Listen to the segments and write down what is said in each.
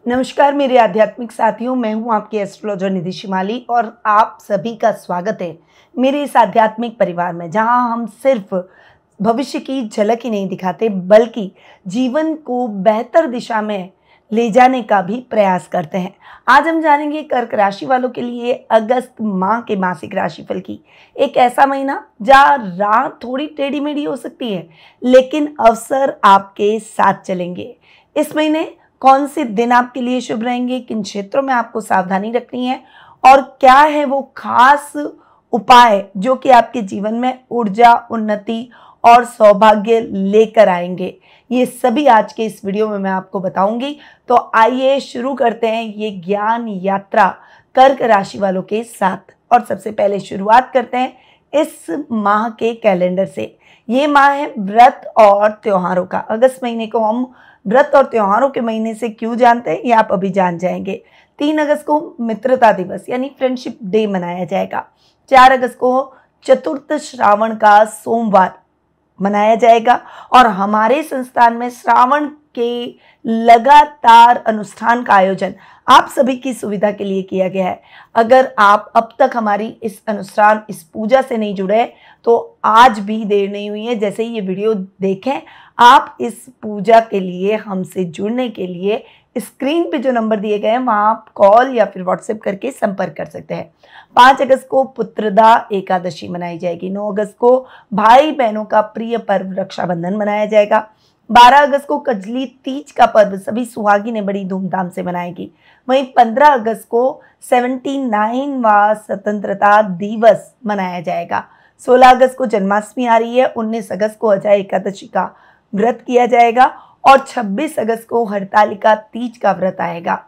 नमस्कार मेरे आध्यात्मिक साथियों, मैं हूं आपकी एस्ट्रोलॉजर निधि शिमाली और आप सभी का स्वागत है मेरे इस आध्यात्मिक परिवार में, जहां हम सिर्फ भविष्य की झलक ही नहीं दिखाते बल्कि जीवन को बेहतर दिशा में ले जाने का भी प्रयास करते हैं। आज हम जानेंगे कर्क राशि वालों के लिए अगस्त माह के मासिक राशिफल की। एक ऐसा महीना जहाँ राह थोड़ी टेढ़ी मेढ़ी हो सकती है, लेकिन अवसर आपके साथ चलेंगे। इस महीने कौन से दिन आपके लिए शुभ रहेंगे, किन क्षेत्रों में आपको सावधानी रखनी है और क्या है वो खास उपाय जो कि आपके जीवन में ऊर्जा, उन्नति और सौभाग्य लेकर आएंगे, ये सभी आज के इस वीडियो में मैं आपको बताऊंगी। तो आइए शुरू करते हैं ये ज्ञान यात्रा कर्क राशि वालों के साथ। और सबसे पहले शुरुआत करते हैं इस माह के कैलेंडर से। ये माह है व्रत और त्योहारों का। अगस्त महीने को हम व्रत और त्योहारों के महीने से क्यों जानते हैं, ये आप अभी जान जाएंगे। 3 अगस्त को मित्रता दिवस यानी फ्रेंडशिप डे मनाया जाएगा। 4 अगस्त को चतुर्थ श्रावण का सोमवार मनाया जाएगा और हमारे संस्थान में श्रावण के लगातार अनुष्ठान का आयोजन आप सभी की सुविधा के लिए किया गया है। अगर आप अब तक हमारी इस अनुष्ठान, इस पूजा से नहीं जुड़े तो आज भी देर नहीं हुई है। जैसे ही ये वीडियो देखें, आप इस पूजा के लिए हमसे जुड़ने के लिए स्क्रीन पे जो नंबर दिए गए हैं वहाँ आप कॉल या फिर व्हाट्सएप करके संपर्क कर सकते हैं। 5 अगस्त को पुत्रदा एकादशी मनाई जाएगी। 9 अगस्त को भाई बहनों का प्रिय पर्व रक्षाबंधन मनाया जाएगा। 12 अगस्त को कजली तीज का पर्व सभी सुहागिनें बड़ी धूमधाम से मनाएगी। वहीं 15 अगस्त को 79वां स्वतंत्रता दिवस मनाया जाएगा। 16 अगस्त को जन्माष्टमी आ रही है। 19 अगस्त को अजय एकादशी का व्रत किया जाएगा और 26 अगस्त को हरतालिका तीज का व्रत आएगा।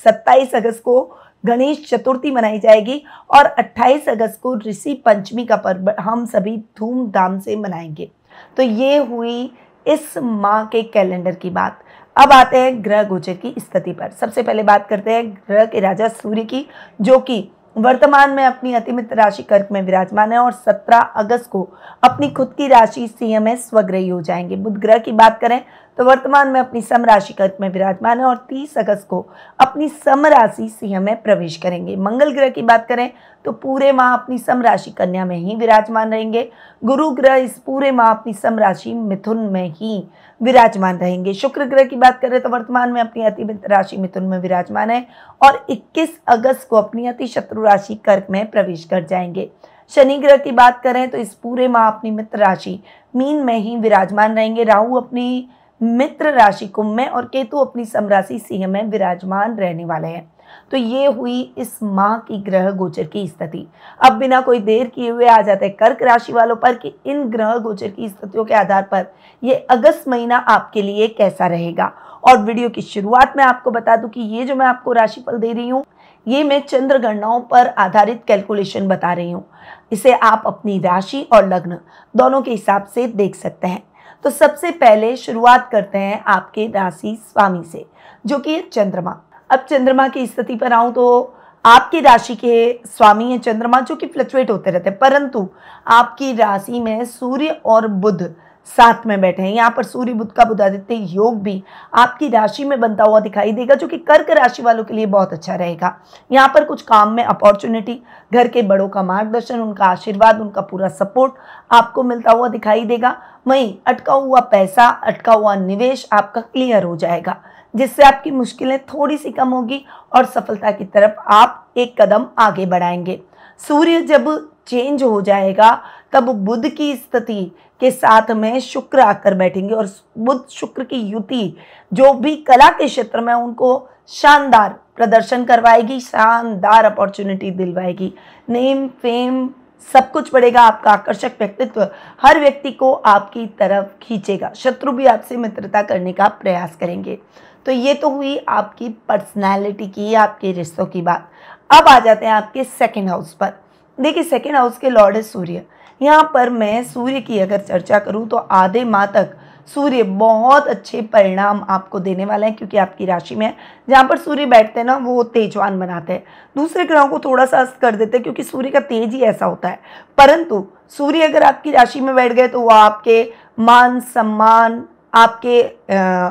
27 अगस्त को गणेश चतुर्थी मनाई जाएगी और 28 अगस्त को ऋषि पंचमी का पर्व हम सभी धूमधाम से मनाएंगे। तो ये हुई इस माह के कैलेंडर की बात। अब आते हैं ग्रह गोचर की स्थिति पर। सबसे पहले बात करते हैं ग्रह के राजा सूर्य की, जो कि वर्तमान में अपनी अतिमित्र राशि कर्क में विराजमान है और 17 अगस्त को अपनी खुद की राशि सिंह में स्वग्रही हो जाएंगे। बुध ग्रह की बात करें तो वर्तमान में अपनी सम राशि कर्क में विराजमान है और 30 अगस्त को अपनी सम राशि सिंह में प्रवेश करेंगे। मंगल ग्रह की बात करें तो पूरे माह अपनी सम राशि कन्या में ही विराजमान रहेंगे। गुरु ग्रह इस पूरे माह अपनी सम राशि मिथुन में ही विराजमान रहेंगे। शुक्र ग्रह की बात करें तो वर्तमान में अपनी अतिमित्र राशि मिथुन में विराजमान है और 21 अगस्त को अपनी अति शत्रु राशि कर्क में प्रवेश कर जाएंगे। शनि ग्रह की बात करें तो इस पूरे माह अपनी मित्र राशि मीन में ही विराजमान रहेंगे। राहु अपनी मित्र राशि कुंभ में और केतु अपनी सम राशि सिंह में विराजमान रहने वाले हैं। तो ये हुई इस माह की ग्रह गोचर की स्थिति। अब बिना कोई देर किए हुए आ जाते हैं कर्क राशि वालों पर कि इन ग्रह गोचर की स्थितियों के आधार पर ये अगस्त महीना आपके लिए कैसा रहेगा। और वीडियो की शुरुआत में आपको बता दूं कि ये जो मैं आपको राशिफल दे रही हूँ, ये मैं चंद्र गणनाओं पर आधारित कैलकुलेशन बता रही हूँ। इसे आप अपनी राशि और लग्न दोनों के हिसाब से देख सकते हैं। तो सबसे पहले शुरुआत करते हैं आपके राशि स्वामी से, जो कि है चंद्रमा। अब चंद्रमा की स्थिति पर आऊं तो आपकी राशि के स्वामी है चंद्रमा, जो कि फ्लक्चुएट होते रहते हैं, परंतु आपकी राशि में सूर्य और बुध साथ में बैठे हैं। यहाँ पर सूर्य बुध का बुधादित्य योग भी आपकी राशि में बनता हुआ दिखाई देगा, जो कि कर्क राशि वालों के लिए बहुत अच्छा रहेगा। यहाँ पर कुछ काम में अपॉर्चुनिटी, घर के बड़ों का मार्गदर्शन, उनका आशीर्वाद, उनका पूरा सपोर्ट आपको मिलता हुआ दिखाई देगा। वहीं अटका हुआ पैसा, अटका हुआ निवेश आपका क्लियर हो जाएगा, जिससे आपकी मुश्किलें थोड़ी सी कम होगी और सफलता की तरफ आप एक कदम आगे बढ़ाएंगे। सूर्य जब चेंज हो जाएगा तब बुध की स्थिति के साथ में शुक्र आकर बैठेंगे और बुध शुक्र की युति जो भी कला के क्षेत्र में उनको शानदार प्रदर्शन करवाएगी, शानदार अपॉर्चुनिटी दिलवाएगी। नेम फेम सब कुछ बढ़ेगा। आपका आकर्षक व्यक्तित्व हर व्यक्ति को आपकी तरफ खींचेगा। शत्रु भी आपसे मित्रता करने का प्रयास करेंगे। तो ये तो हुई आपकी पर्सनैलिटी की, आपके रिश्तों की बात। अब आ जाते हैं आपके सेकंड हाउस पर। देखिए, सेकंड हाउस के लॉर्ड है सूर्य। यहाँ पर मैं सूर्य की अगर चर्चा करूँ तो आधे माह तक सूर्य बहुत अच्छे परिणाम आपको देने वाला है, क्योंकि आपकी राशि में जहाँ पर सूर्य बैठते हैं ना, वो तेजवान बनाते हैं। दूसरे ग्रहों को थोड़ा सा अस्त कर देते हैं, क्योंकि सूर्य का तेज ही ऐसा होता है। परंतु सूर्य अगर आपकी राशि में बैठ गए तो वह आपके मान सम्मान, आपके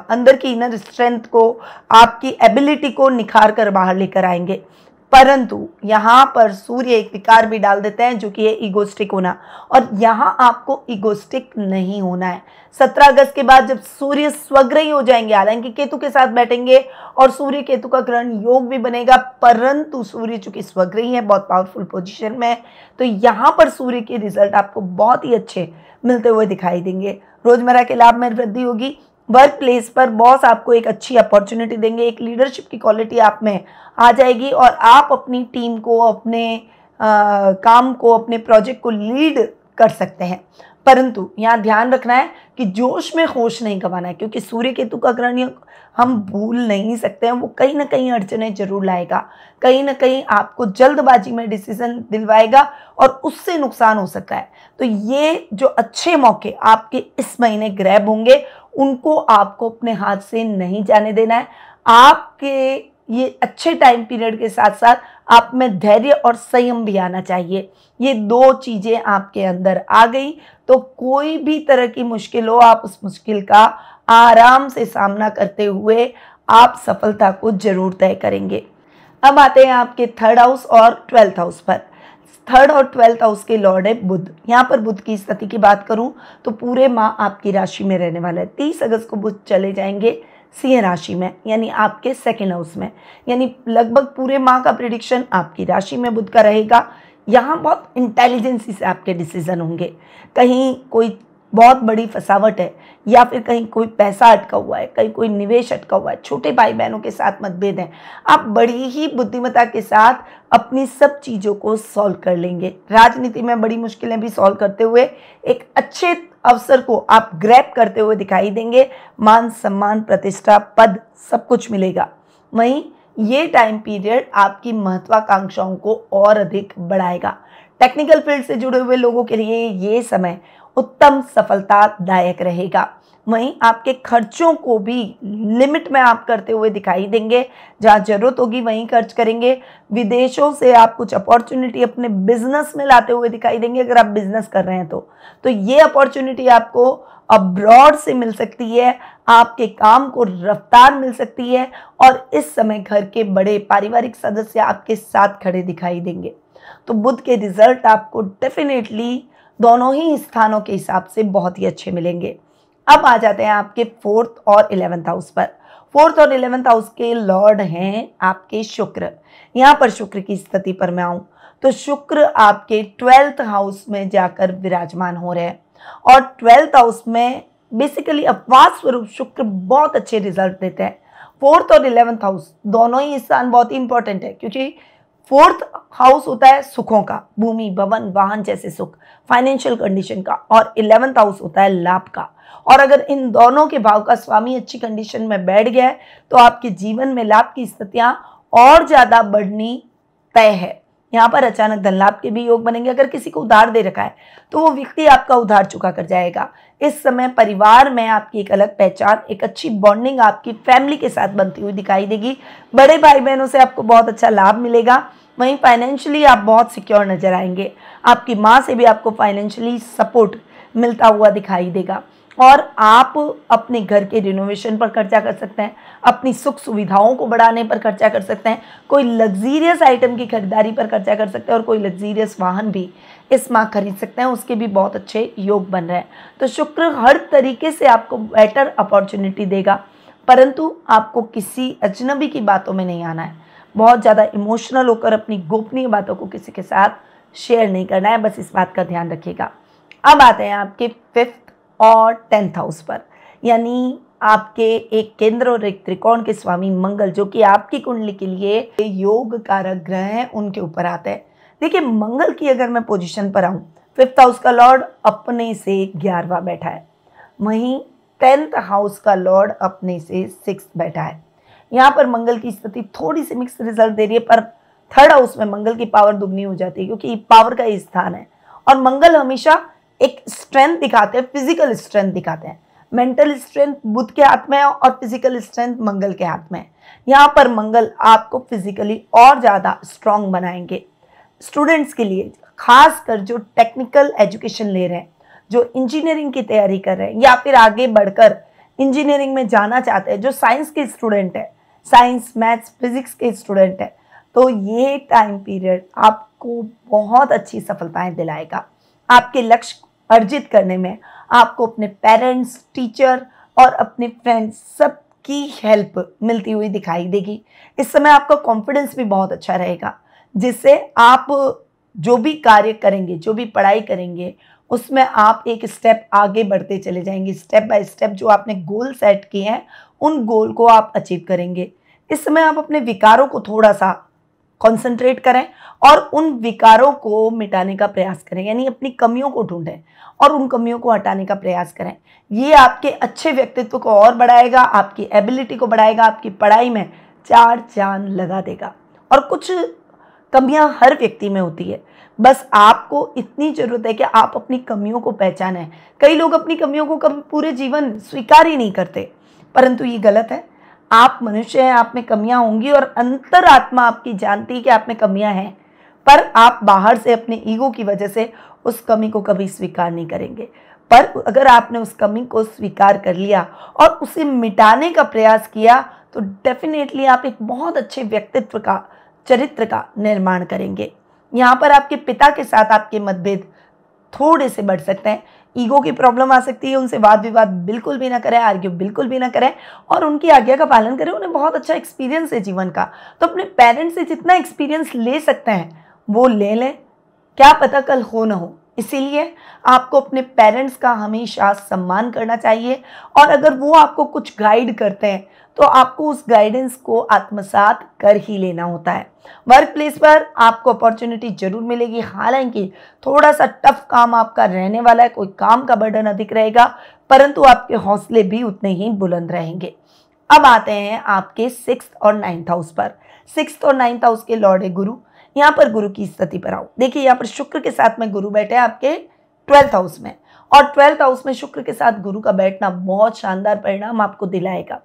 अंदर की इनर स्ट्रेंथ को, आपकी एबिलिटी को निखार कर बाहर लेकर आएंगे। परंतु यहाँ पर सूर्य एक विकार भी डाल देते हैं, जो कि है ईगोस्टिक होना, और यहाँ आपको ईगोस्टिक नहीं होना है। 17 अगस्त के बाद जब सूर्य स्वग्रही हो जाएंगे, हालांकि केतु के साथ बैठेंगे और सूर्य केतु का ग्रहण योग भी बनेगा, परंतु सूर्य चूंकि स्वग्रही है, बहुत पावरफुल पोजीशन में है, तो यहाँ पर सूर्य के रिजल्ट आपको बहुत ही अच्छे मिलते हुए दिखाई देंगे। रोजमर्रा के लाभ में वृद्धि होगी। वर्क प्लेस पर बॉस आपको एक अच्छी अपॉर्चुनिटी देंगे, एक लीडरशिप की क्वालिटी आप में आ जाएगी और आप अपनी टीम को, अपने काम को, अपने प्रोजेक्ट को लीड कर सकते हैं। परंतु यहाँ ध्यान रखना है कि जोश में होश नहीं गंवाना है, क्योंकि सूर्य केतु का ग्रहण हम भूल नहीं सकते हैं, वो कहीं ना कहीं अड़चने जरूर लाएगा, कहीं ना कहीं आपको जल्दबाजी में डिसीजन दिलवाएगा और उससे नुकसान हो सकता है। तो ये जो अच्छे मौके आपके इस महीने ग्रैब होंगे, उनको आपको अपने हाथ से नहीं जाने देना है। आपके ये अच्छे टाइम पीरियड के साथ साथ आप में धैर्य और संयम भी आना चाहिए। ये दो चीज़ें आपके अंदर आ गई तो कोई भी तरह की मुश्किल हो, आप उस मुश्किल का आराम से सामना करते हुए आप सफलता को जरूर तय करेंगे। अब आते हैं आपके 3rd हाउस और 12th हाउस पर। 3rd और 12th हाउस के लॉर्ड है बुध। यहाँ पर बुध की स्थिति की बात करूँ तो पूरे माह आपकी राशि में रहने वाला है। 30 अगस्त को बुध चले जाएंगे सिंह राशि में, यानी आपके 2nd हाउस में, यानी लगभग पूरे माह का प्रिडिक्शन आपकी राशि में बुध का रहेगा। यहाँ बहुत इंटेलिजेंसी से आपके डिसीजन होंगे। कहीं कोई बहुत बड़ी फसावट है या फिर कहीं कोई पैसा अटका हुआ है, कहीं कोई निवेश अटका हुआ है, छोटे भाई बहनों के साथ मतभेद है, आप बड़ी ही बुद्धिमत्ता के साथ अपनी सब चीज़ों को सॉल्व कर लेंगे। राजनीति में बड़ी मुश्किलें भी सॉल्व करते हुए एक अच्छे अवसर को आप ग्रैब करते हुए दिखाई देंगे। मान सम्मान, प्रतिष्ठा, पद सब कुछ मिलेगा। वहीं ये टाइम पीरियड आपकी महत्वाकांक्षाओं को और अधिक बढ़ाएगा। टेक्निकल फील्ड से जुड़े हुए लोगों के लिए ये समय उत्तम सफलतादायक रहेगा। वहीं आपके खर्चों को भी लिमिट में आप करते हुए दिखाई देंगे। जहाँ जरूरत होगी वहीं खर्च करेंगे। विदेशों से आप कुछ अपॉर्चुनिटी अपने बिजनेस में लाते हुए दिखाई देंगे। अगर आप बिजनेस कर रहे हैं तो ये अपॉर्चुनिटी आपको अब्रॉड से मिल सकती है, आपके काम को रफ्तार मिल सकती है और इस समय घर के बड़े पारिवारिक सदस्य आपके साथ खड़े दिखाई देंगे। तो बुध के रिजल्ट आपको डेफिनेटली दोनों ही स्थानों के हिसाब से बहुत ही अच्छे मिलेंगे। अब आ जाते हैं आपके 4th और 11th हाउस पर। 4th और 11th हाउस के लॉर्ड हैं आपके शुक्र। यहाँ पर शुक्र की स्थिति पर मैं आऊँ तो शुक्र आपके 12th हाउस में जाकर विराजमान हो रहे हैं और 12th हाउस में बेसिकली अपवाद स्वरूप शुक्र बहुत अच्छे रिजल्ट देते हैं। 4th और 11th हाउस दोनों ही स्थान बहुत ही इंपॉर्टेंट है, क्योंकि 4th हाउस होता है सुखों का, भूमि, भवन, वाहन जैसे सुख, फाइनेंशियल कंडीशन का, और 11th हाउस होता है लाभ का। और अगर इन दोनों के भाव का स्वामी अच्छी कंडीशन में बैठ गया है तो आपके जीवन में लाभ की स्थितियां और ज्यादा बढ़नी तय है। यहाँ पर अचानक धन लाभ के भी योग बनेंगे। अगर किसी को उधार दे रखा है तो वो व्यक्ति आपका उधार चुका कर जाएगा। इस समय परिवार में आपकी एक अलग पहचान, एक अच्छी बॉन्डिंग आपकी फैमिली के साथ बनती हुई दिखाई देगी। बड़े भाई बहनों से आपको बहुत अच्छा लाभ मिलेगा। वहीं फाइनेंशियली आप बहुत सिक्योर नजर आएंगे। आपकी माँ से भी आपको फाइनेंशियली सपोर्ट मिलता हुआ दिखाई देगा और आप अपने घर के रिनोवेशन पर खर्चा कर सकते हैं, अपनी सुख सुविधाओं को बढ़ाने पर खर्चा कर सकते हैं, कोई लग्जीरियस आइटम की खरीदारी पर खर्चा कर सकते हैं और कोई लग्जीरियस वाहन भी इस माह खरीद सकते हैं, उसके भी बहुत अच्छे योग बन रहे हैं। तो शुक्र हर तरीके से आपको बेटर अपॉर्चुनिटी देगा, परंतु आपको किसी अजनबी की बातों में नहीं आना है। बहुत ज़्यादा इमोशनल होकर अपनी गोपनीय बातों को किसी के साथ शेयर नहीं करना है, बस इस बात का ध्यान रखिएगा। अब आते हैं आपके 5th और 10th हाउस पर, यानी आपके एक केंद्र और एक त्रिकोण के स्वामी मंगल, जो कि आपकी कुंडली के लिए योग कारक ग्रह हैं, उनके ऊपर आते हैं। देखिए, मंगल की अगर मैं पोजीशन पर आऊँ, 5th हाउस का लॉर्ड अपने से 11वां बैठा है, वहीं 10th हाउस का लॉर्ड अपने से 6th बैठा है। यहाँ पर मंगल की स्थिति थोड़ी सी मिक्स रिजल्ट दे रही है, पर 3rd हाउस में मंगल की पावर दुगनी हो जाती है, क्योंकि पावर का ही स्थान है और मंगल हमेशा एक स्ट्रेंथ दिखाते हैं, फिजिकल स्ट्रेंथ दिखाते हैं। मेंटल स्ट्रेंथ बुध के हाथ में है और फिजिकल स्ट्रेंथ मंगल के हाथ में है। यहाँ पर मंगल आपको फिजिकली और ज़्यादा स्ट्रांग बनाएंगे। स्टूडेंट्स के लिए, खासकर जो टेक्निकल एजुकेशन ले रहे हैं, जो इंजीनियरिंग की तैयारी कर रहे हैं या फिर आगे बढ़कर इंजीनियरिंग में जाना चाहते हैं, जो साइंस के स्टूडेंट है, साइंस मैथ्स फिजिक्स के स्टूडेंट है, तो ये टाइम पीरियड आपको बहुत अच्छी सफलताएं दिलाएगा। आपके लक्ष्य अर्जित करने में आपको अपने पेरेंट्स, टीचर और अपने फ्रेंड्स सबकी हेल्प मिलती हुई दिखाई देगी। इस समय आपका कॉन्फिडेंस भी बहुत अच्छा रहेगा, जिससे आप जो भी कार्य करेंगे, जो भी पढ़ाई करेंगे, उसमें आप एक स्टेप आगे बढ़ते चले जाएंगे। स्टेप बाय स्टेप जो आपने गोल सेट किए हैं, उन गोल को आप अचीव करेंगे। इस समय आप अपने विकारों को थोड़ा सा कंसंट्रेट करें और उन विकारों को मिटाने का प्रयास करें, यानी अपनी कमियों को ढूंढें और उन कमियों को हटाने का प्रयास करें। ये आपके अच्छे व्यक्तित्व को और बढ़ाएगा, आपकी एबिलिटी को बढ़ाएगा, आपकी पढ़ाई में चार चांद लगा देगा। और कुछ कमियां हर व्यक्ति में होती है, बस आपको इतनी जरूरत है कि आप अपनी कमियों को पहचानें। कई लोग अपनी कमियों को कभी पूरे जीवन स्वीकार ही नहीं करते, परंतु ये गलत है। आप मनुष्य हैं, आप में कमियां होंगी और अंतरात्मा आपकी जानती है कि आप में कमियां हैं, पर आप बाहर से अपने ईगो की वजह से उस कमी को कभी स्वीकार नहीं करेंगे। पर अगर आपने उस कमी को स्वीकार कर लिया और उसे मिटाने का प्रयास किया, तो डेफिनेटली आप एक बहुत अच्छे व्यक्तित्व का, चरित्र का निर्माण करेंगे। यहाँ पर आपके पिता के साथ आपके मतभेद थोड़े से बढ़ सकते हैं, ईगो की प्रॉब्लम आ सकती है। उनसे वाद विवाद बिल्कुल भी ना करें, आर्ग्यू बिल्कुल भी ना करें और उनकी आज्ञा का पालन करें। उन्हें बहुत अच्छा एक्सपीरियंस है जीवन का, तो अपने पेरेंट्स से जितना एक्सपीरियंस ले सकते हैं वो ले लें, क्या पता कल हो ना हो। इसीलिए आपको अपने पेरेंट्स का हमेशा सम्मान करना चाहिए और अगर वो आपको कुछ गाइड करते हैं तो आपको उस गाइडेंस को आत्मसात कर ही लेना होता है। वर्क प्लेस पर आपको अपॉर्चुनिटी जरूर मिलेगी, हालांकि थोड़ा सा टफ काम आपका रहने वाला है, कोई काम का बर्डन अधिक रहेगा, परंतु आपके हौसले भी उतने ही बुलंद रहेंगे। अब आते हैं आपके 6th और 9th हाउस पर। 6th और 9th हाउस के लॉर्ड है गुरु। यहाँ पर गुरु की स्थिति पर आओ, देखिए यहाँ पर शुक्र के साथ में गुरु बैठे हैं आपके 12th हाउस में, और 12th हाउस में शुक्र के साथ गुरु का बैठना बहुत शानदार परिणाम आपको दिलाएगा।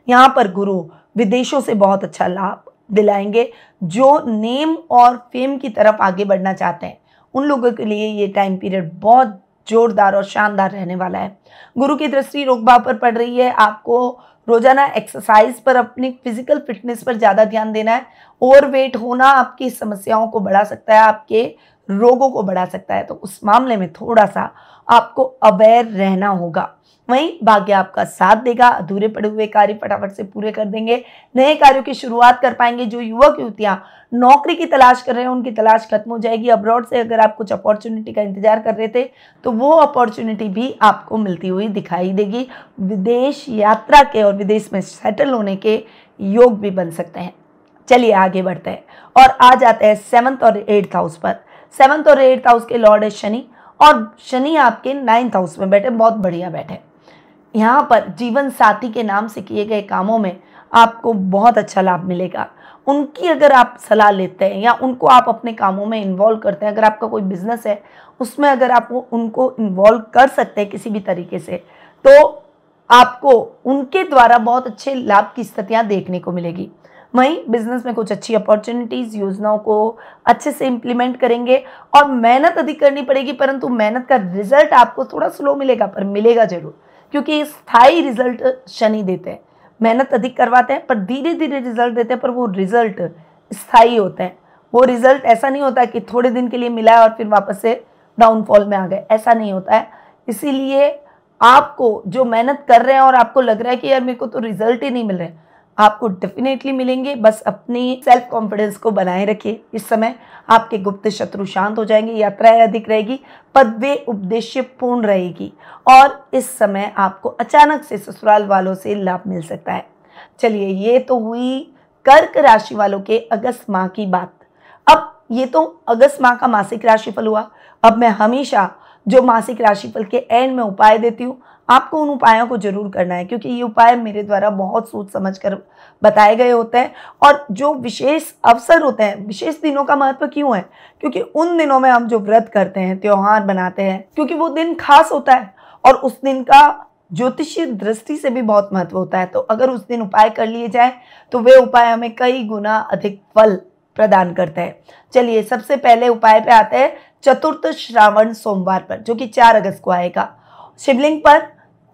यहाँ पर गुरु विदेशों से बहुत अच्छा लाभ दिलाएंगे। जो नेम और फेम की तरफ आगे बढ़ना चाहते हैं, उन लोगों के लिए ये टाइम पीरियड बहुत जोरदार और शानदार रहने वाला है। गुरु की दृष्टि रोग भाव पर पड़ रही है। आपको रोजाना एक्सरसाइज पर, अपनी फिजिकल फिटनेस पर ज़्यादा ध्यान देना है। ओवरवेट होना आपकी समस्याओं को बढ़ा सकता है, आपके रोगों को बढ़ा सकता है, तो उस मामले में थोड़ा सा आपको अवेयर रहना होगा। वहीं भाग्य आपका साथ देगा, अधूरे पड़े हुए कार्य फटाफट से पूरे कर देंगे, नए कार्यों की शुरुआत कर पाएंगे। जो युवक युवतियां नौकरी की तलाश कर रहे हैं, उनकी तलाश खत्म हो जाएगी। अब्रॉड से अगर आप कुछ अपॉर्चुनिटी का इंतजार कर रहे थे, तो वो अपॉर्चुनिटी भी आपको मिलती हुई दिखाई देगी। विदेश यात्रा के और विदेश में सेटल होने के योग भी बन सकते हैं। चलिए आगे बढ़ते हैं और आ जाते हैं 7th और 8th हाउस पर। 7th और 8th हाउस के लॉर्ड है शनि, और शनि आपके 9th हाउस में बैठे, बहुत बढ़िया बैठे। यहाँ पर जीवन साथी के नाम से किए गए कामों में आपको बहुत अच्छा लाभ मिलेगा। उनकी अगर आप सलाह लेते हैं या उनको आप अपने कामों में इन्वॉल्व करते हैं, अगर आपका कोई बिजनेस है उसमें अगर आप उनको इन्वॉल्व कर सकते हैं किसी भी तरीके से, तो आपको उनके द्वारा बहुत अच्छे लाभ की स्थितियाँ देखने को मिलेगी। वहीं बिजनेस में कुछ अच्छी अपॉर्चुनिटीज़, योजनाओं को अच्छे से इम्प्लीमेंट करेंगे और मेहनत अधिक करनी पड़ेगी, परंतु मेहनत का रिजल्ट आपको थोड़ा स्लो मिलेगा, पर मिलेगा जरूर, क्योंकि स्थायी रिजल्ट शनि देते हैं। मेहनत अधिक करवाते हैं पर धीरे धीरे रिजल्ट देते हैं, पर वो रिजल्ट स्थायी होते हैं। वो रिजल्ट ऐसा नहीं होता कि थोड़े दिन के लिए मिला है और फिर वापस से डाउनफॉल में आ गए, ऐसा नहीं होता है। इसीलिए आपको जो मेहनत कर रहे हैं और आपको लग रहा है कि यार मेरे को तो रिजल्ट ही नहीं मिल रहे, आपको डेफिनेटली मिलेंगे। बस अपनी सेल्फ कॉन्फिडेंस को बनाए रखिए। इस समय आपके गुप्त शत्रु शांत हो जाएंगे, यात्राएं अधिक रहेगी, पर वे उद्देश्य पूर्ण रहेगी और इस समय आपको अचानक से ससुराल वालों से लाभ मिल सकता है। चलिए, ये तो हुई कर्क राशि वालों के अगस्त माह की बात। अब ये तो अगस्त माह का मासिक राशिफल हुआ। अब मैं हमेशा जो मासिक राशिफल के एंड में उपाय देती हूँ, आपको उन उपायों को जरूर करना है, क्योंकि ये उपाय मेरे द्वारा बहुत सोच समझ कर बताए गए होते हैं। और जो विशेष अवसर होते हैं, विशेष दिनों का महत्व क्यों है, क्योंकि उन दिनों में हम जो व्रत करते हैं, त्योहार बनाते हैं, क्योंकि वो दिन खास होता है और उस दिन का ज्योतिषीय दृष्टि से भी बहुत महत्व होता है। तो अगर उस दिन उपाय कर लिए जाए तो वे उपाय हमें कई गुना अधिक फल प्रदान करते हैं। चलिए, सबसे पहले उपाय पे आते हैं चतुर्थ श्रावण सोमवार पर, जो कि 4 अगस्त को आएगा। शिवलिंग पर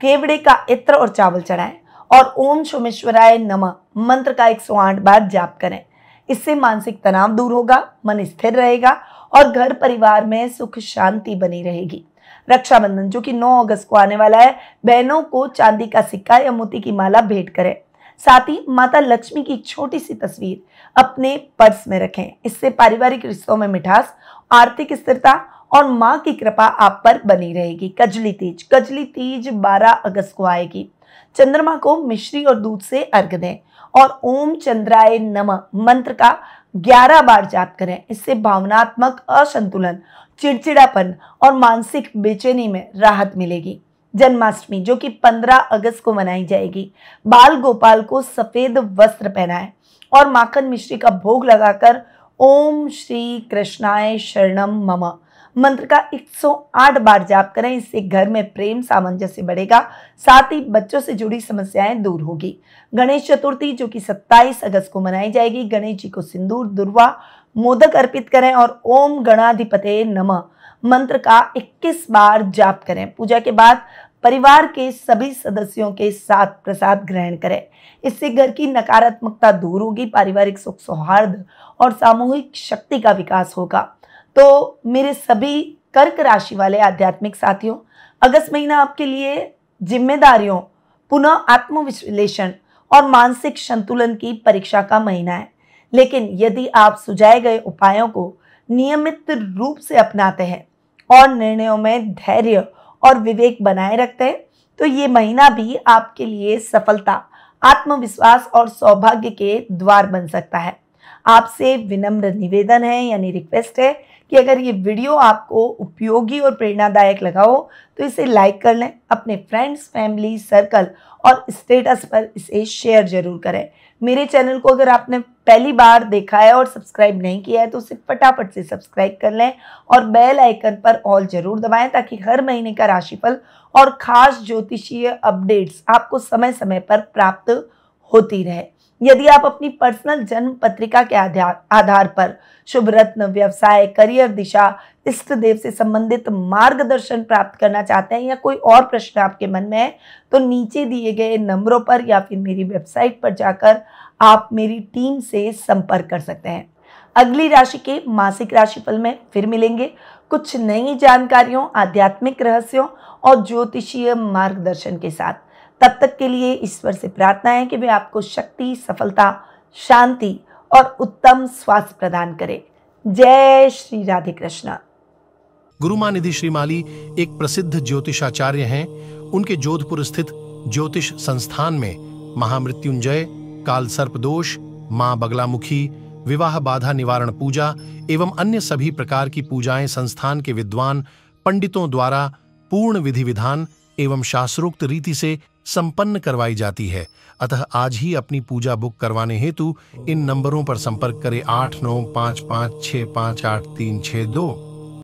केवड़े का इत्र और चावल चढ़ाएं और ओम सोमेश्वराय नमः मंत्र का 108 बार जाप करें। इससे मानसिक तनाव दूर होगा, मन स्थिर रहेगा और घर परिवार में सुख शांति बनी रहेगी। रक्षाबंधन जो कि 9 अगस्त को आने वाला है, बहनों को चांदी का सिक्का या मोती की माला भेंट करें। साथ ही माता लक्ष्मी की छोटी सी तस्वीर अपने पर्स में रखें। इससे पारिवारिक रिश्तों में मिठास, आर्थिक स्थिरता और मां की कृपा आप पर बनी रहेगी। कजली तीज 12 अगस्त को आएगी। चंद्रमा को मिश्री और दूध से अर्घ दें और ओम चंद्राय नमः मंत्र का 11 बार जाप करें। इससे भावनात्मक असंतुलन, चिड़चिड़ापन और मानसिक बेचैनी में राहत मिलेगी। जन्माष्टमी जो कि 15 अगस्त को मनाई जाएगी। बाल गोपाल को सफेद वस्त्र पहनाएं और माखन मिश्री का भोग लगाकर ओम श्री कृष्णाय शरणम मम मंत्र का 108 बार जाप करें। इससे घर में प्रेम सामंजस्य बढ़ेगा, साथ ही बच्चों से जुड़ी समस्याएं दूर होगी। गणेश चतुर्थी जो कि 27 अगस्त को मनाई जाएगी। गणेश जी को सिंदूर, दुर्वा, मोदक अर्पित करें और ओम गणाधिपते नमः मंत्र का 21 बार जाप करें। पूजा के बाद परिवार के सभी सदस्यों के साथ प्रसाद ग्रहण करें। इससे घर की नकारात्मकता दूर होगी, पारिवारिक सुख सौहार्द और सामूहिक शक्ति का विकास होगा। तो मेरे सभी कर्क राशि वाले आध्यात्मिक साथियों, अगस्त महीना आपके लिए जिम्मेदारियों, पुनः आत्मविश्लेषण और मानसिक संतुलन की परीक्षा का महीना है। लेकिन यदि आप सुझाए गए उपायों को नियमित रूप से अपनाते हैं और निर्णयों में धैर्य और विवेक बनाए रखते हैं, तो ये महीना भी आपके लिए सफलता, आत्मविश्वास और सौभाग्य के द्वार बन सकता है। आपसे विनम्र निवेदन है यानी रिक्वेस्ट है कि अगर ये वीडियो आपको उपयोगी और प्रेरणादायक लगा हो तो इसे लाइक कर लें, अपने फ्रेंड्स, फैमिली, सर्कल और स्टेटस पर इसे शेयर जरूर करें। मेरे चैनल को अगर आपने पहली बार देखा है और सब्सक्राइब नहीं किया है तो उसे फटाफट से सब्सक्राइब कर लें और बेल आइकन पर ऑल जरूर दबाएं ताकि हर महीने का राशिफल और खास ज्योतिषीय अपडेट्स आपको समय समय पर प्राप्त होती रहे। यदि आप अपनी पर्सनल जन्म पत्रिका के आधार पर शुभ रत्न, व्यवसाय, करियर दिशा, इष्ट देव से संबंधित मार्गदर्शन प्राप्त करना चाहते हैं या कोई और प्रश्न आपके मन में है तो नीचे दिए गए नंबरों पर या फिर मेरी वेबसाइट पर जाकर आप मेरी टीम से संपर्क कर सकते हैं। अगली राशि के मासिक राशिफल में फिर मिलेंगे कुछ नई जानकारियों, आध्यात्मिक रहस्यों और ज्योतिषीय मार्गदर्शन के साथ। तब तक के लिए ईश्वर से प्रार्थना है कि वे आपको शक्ति, सफलता, शांति और उत्तम स्वास्थ्य प्रदान करे। जय श्री राधे कृष्णा। गुरुमां निधि श्रीमाली एक प्रसिद्ध ज्योतिषाचार्य हैं। उनके जोधपुर स्थित ज्योतिष संस्थान में महामृत्युंजय, काल सर्प दोष, मां बगलामुखी, विवाह बाधा निवारण पूजा एवं अन्य सभी प्रकार की पूजाएं संस्थान के विद्वान पंडितों द्वारा पूर्ण विधि विधान एवं शास्त्रोक्त रीति से संपन्न करवाई जाती है। अतः आज ही अपनी पूजा बुक करवाने हेतु इन नंबरों पर संपर्क करें 8955658362।